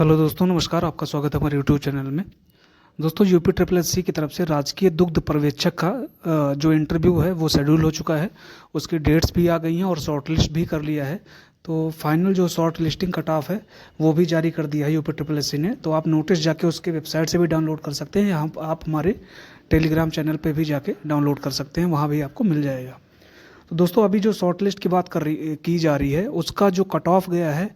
Hello दोस्तों, नमस्कार। आपका स्वागत है हमारे यूट्यूब चैनल में। दोस्तों, यूपी ट्रिपल एस सी की तरफ से राजकीय दुग्ध पर्यवेक्षक का जो इंटरव्यू है वो शेड्यूल हो चुका है। उसकी डेट्स भी आ गई हैं और शॉर्ट लिस्ट भी कर लिया है। तो फाइनल जो शॉर्ट लिस्टिंग कट ऑफ है वो भी जारी कर दिया है यूपी ट्रिपल एस सी ने। तो आप नोटिस जाके उसके वेबसाइट से भी डाउनलोड कर सकते हैं, या आप हमारे टेलीग्राम चैनल पर भी जाके डाउनलोड कर सकते हैं, वहाँ भी आपको मिल जाएगा। तो दोस्तों, अभी जो शॉर्ट लिस्ट की बात की जा रही है, उसका जो कट ऑफ गया है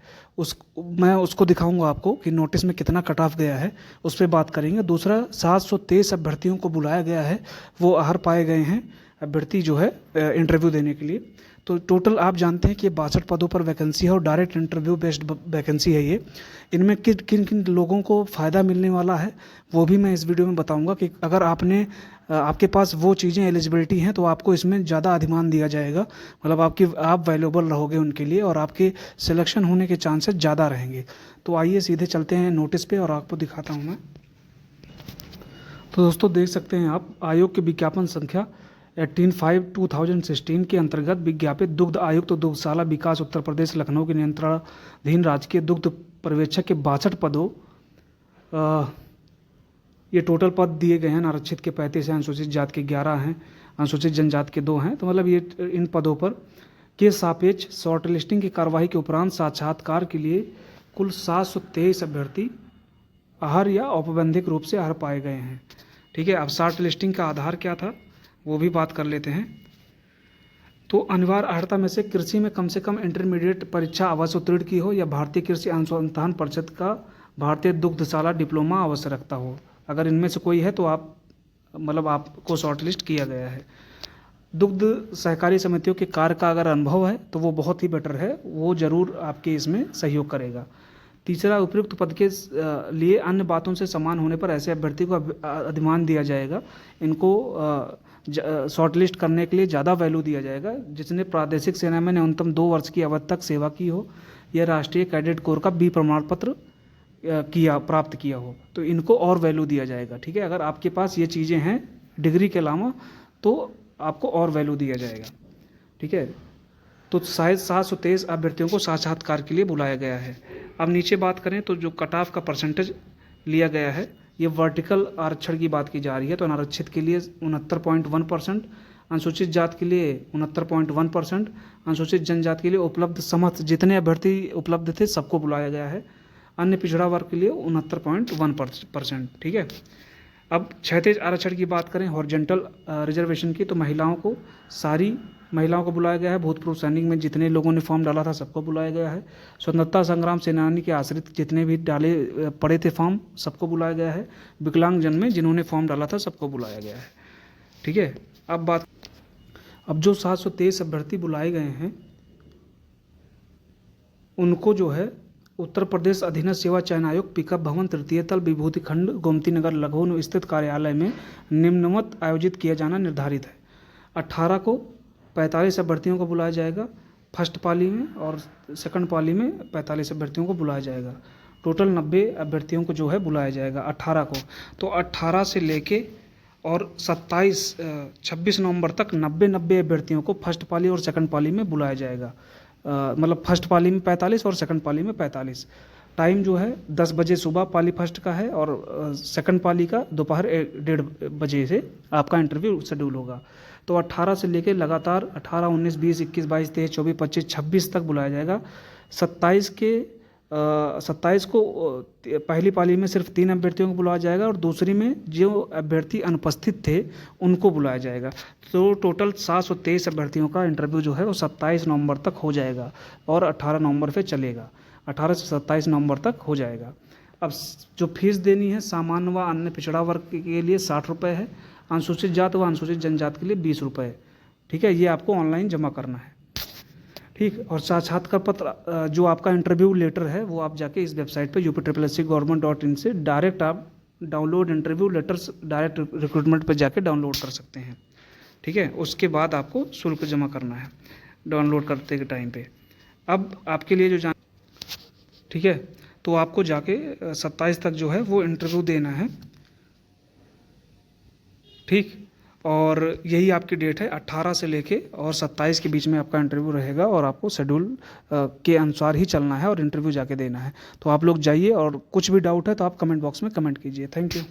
मैं उसको दिखाऊंगा आपको कि नोटिस में कितना कट ऑफ गया है, उस पर बात करेंगे। दूसरा, 723 अभ्यर्थियों को बुलाया गया है, वो अहर पाए गए हैं अभ्यर्थी जो है इंटरव्यू देने के लिए। तो टोटल आप जानते हैं कि 62 पदों पर वैकेंसी है और डायरेक्ट इंटरव्यू बेस्ड वैकेंसी है ये। इनमें किन किन लोगों को फ़ायदा मिलने वाला है वो भी मैं इस वीडियो में बताऊंगा कि अगर आपके पास वो चीज़ें एलिजिबिलिटी हैं तो आपको इसमें ज़्यादा अधिमान दिया जाएगा। मतलब आप वैल्यूएबल रहोगे उनके लिए और आपके सिलेक्शन होने के चांसेस ज़्यादा रहेंगे। तो आइए सीधे चलते हैं नोटिस पे और आपको दिखाता हूँ मैं। तो दोस्तों, देख सकते हैं आप, आयोग के विज्ञापन संख्या 18/5/2016 के अंतर्गत विज्ञापित दुग्ध आयुक्त दुग्धशाला विकास उत्तर प्रदेश लखनऊ के नियंत्रणाधीन राजकीय दुग्ध पर्यवेक्षक के 62 पदों, ये टोटल पद दिए गए हैं। आरक्षित के 35 हैं, अनुसूचित जाति के 11 हैं, अनुसूचित जनजाति के 2 हैं। तो मतलब ये इन पदों पर के सापेक्ष शॉर्ट लिस्टिंग की कार्यवाही के उपरांत साक्षात्कार के लिए कुल 723 अभ्यर्थी आहर या औपबंधिक रूप से आहर पाए गए हैं। ठीक है, अब शॉर्ट लिस्टिंग का आधार क्या था वो भी बात कर लेते हैं। तो अनिवार्य अर्हता में से कम कम इंटरमीडिएट परीक्षा अवश्य उत्तीर्ण की हो या भारतीय कृषि अनुसंधान परिषद का भारतीय दुग्धशाला डिप्लोमा अवश्य रखता हो। अगर इनमें से कोई है तो आपको शॉर्टलिस्ट किया गया है। दुग्ध सहकारी समितियों के कार्य का अगर अनुभव है तो वो बहुत ही बेटर है, वो ज़रूर आपके इसमें सहयोग करेगा। तीसरा, उपयुक्त पद के लिए अन्य बातों से समान होने पर ऐसे अभ्यर्थी को अधिमान दिया जाएगा। इनको शॉर्टलिस्ट करने के लिए ज़्यादा वैल्यू दिया जाएगा। जिसने प्रादेशिक सेना में न्यूनतम 2 वर्ष की अवधि तक सेवा की हो या राष्ट्रीय कैडेट कोर का बी प्रमाण पत्र प्राप्त किया हो, तो इनको और वैल्यू दिया जाएगा। ठीक है, अगर आपके पास ये चीज़ें हैं डिग्री के अलावा तो आपको और वैल्यू दिया जाएगा। ठीक है, तो शायद 723 अभ्यर्थियों को साक्षात्कार के लिए बुलाया गया है। अब नीचे बात करें तो जो कट ऑफ का परसेंटेज लिया गया है, ये वर्टिकल आरक्षण की बात की जा रही है। तो अनारक्षित के लिए 69.1%, अनुसूचित जाति के लिए 69.1%, अनुसूचित जनजाति के लिए उपलब्ध समस्त जितने अभ्यर्थी उपलब्ध थे सबको बुलाया गया है। अन्य पिछड़ा वर्ग के लिए 69.1%। ठीक है, अब क्षैतिज आरक्षण की बात करें, हॉरिजॉन्टल रिजर्वेशन की, तो सारी महिलाओं को बुलाया गया है। भूतपूर्व सैनिक में जितने लोगों ने फॉर्म डाला था सबको बुलाया गया है। स्वतंत्रता संग्राम सेनानी के आश्रित जितने भी पड़े थे फॉर्म सबको बुलाया गया है। विकलांगजन में जिन्होंने फॉर्म डाला था सबको बुलाया गया है। ठीक है, अब जो 723 अभ्यर्थी बुलाए गए हैं उनको जो है उत्तर प्रदेश अधीनस्थ सेवा चयन आयोग पिकअप भवन तृतीय तल विभूति खंड गोमती नगर लखनऊ स्थित कार्यालय में निम्नवत आयोजित किया जाना निर्धारित है। 18 को 45 अभ्यर्थियों को बुलाया जाएगा फर्स्ट पाली में, और सेकंड पाली में 45 अभ्यर्थियों को बुलाया जाएगा। टोटल 90 अभ्यर्थियों को जो है बुलाया जाएगा 18 को। तो 18 से लेके और 26 नवंबर तक 90 अभ्यर्थियों को फर्स्ट पाली और सेकंड पाली में बुलाया जाएगा। मतलब फर्स्ट पाली में 45 और सेकंड पाली में 45। टाइम जो है 10 बजे सुबह पाली फर्स्ट का है और सेकंड पाली का दोपहर 1:30 बजे से आपका इंटरव्यू शेड्यूल होगा। तो 18 से लेके लगातार 18, 19, 20, 21, 22, 23, 24, 25, 26 तक बुलाया जाएगा। 27 को पहली पाली में सिर्फ 3 अभ्यर्थियों को बुलाया जाएगा और दूसरी में जो अभ्यर्थी अनुपस्थित थे उनको बुलाया जाएगा। तो टोटल 723 अभ्यर्थियों का इंटरव्यू जो है वो 27 नवंबर तक हो जाएगा और 18 नवंबर से चलेगा। 18 से 27 नवंबर तक हो जाएगा। अब जो फीस देनी है, सामान्य व अन्य पिछड़ा वर्ग के लिए 60 रुपये है, अनुसूचित जाति व अनुसूचित जनजाति के लिए 20 रुपये। ठीक है, ये आपको ऑनलाइन जमा करना है। ठीक, और साक्षात्कार पत्र जो आपका इंटरव्यू लेटर है वो आप जाके इस वेबसाइट पे UP-SSC-Government.in से डायरेक्ट आप download interview letters direct recruitment पे जाके डाउनलोड कर सकते हैं। ठीक है, उसके बाद आपको शुल्क जमा करना है डाउनलोड करते के टाइम पे। अब आपके लिए जो ठीक है, तो आपको जाके 27 तक जो है वो इंटरव्यू देना है। ठीक, और यही आपकी डेट है, 18 से लेके और 27 के बीच में आपका इंटरव्यू रहेगा, और आपको शेड्यूल के अनुसार ही चलना है और इंटरव्यू जाके देना है। तो आप लोग जाइए, और कुछ भी डाउट है तो आप कमेंट बॉक्स में कमेंट कीजिए। Thank you.